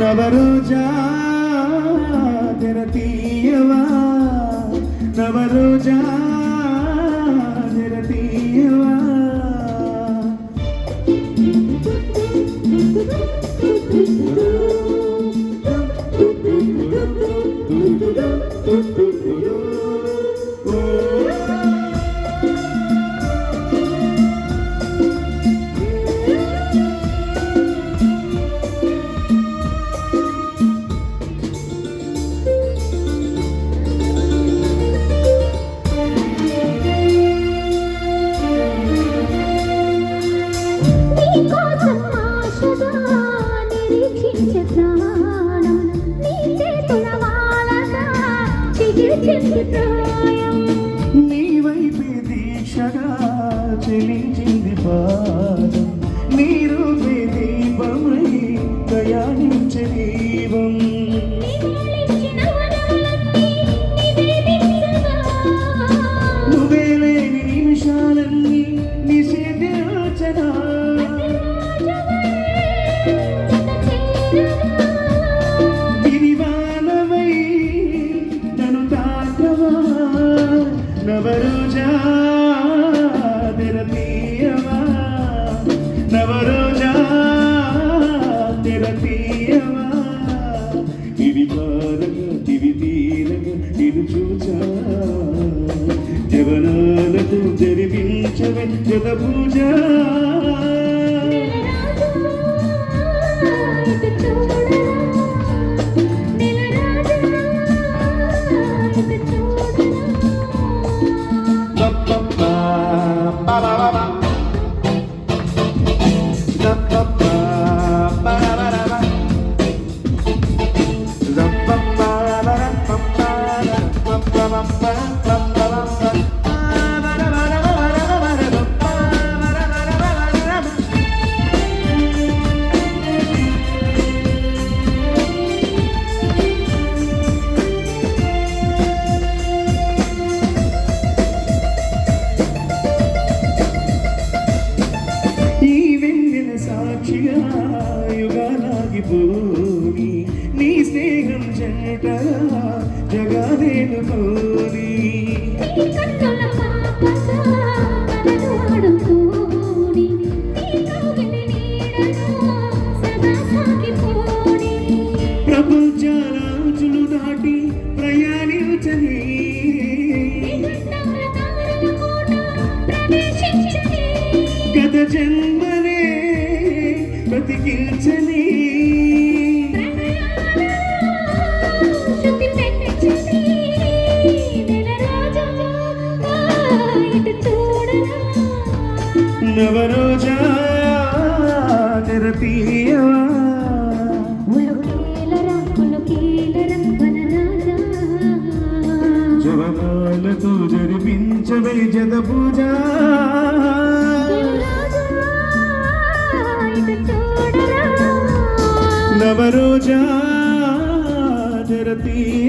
నవరోజా జరతీయవా నవరోజా జరతీయవా నీ వైపే దీక్షగా చెలించింది పాదం నీ రూపే దీపమై ప్రయాణించే దీపం నువ్వే లేని నిమిషాలన్నీ నిషేధించనా నవరోజా తెరతీయవా నవరోజా తెరతీయవా ఇది పారగా ఇవి తీరగా ఇది చూచా జవనాలతో జరిపించవే జగ పూజ యుగాలాగిపోని నీ స్నేహం జంటగా జగాదేను పోని ప్రపంచాలు దాటి ప్రయాణించని గత జన్మనే బ్రతికించని నవరోజా తెరతీయవా జవనాలతో జరిపించవే జగ పూజ నవరోజా జరతీయ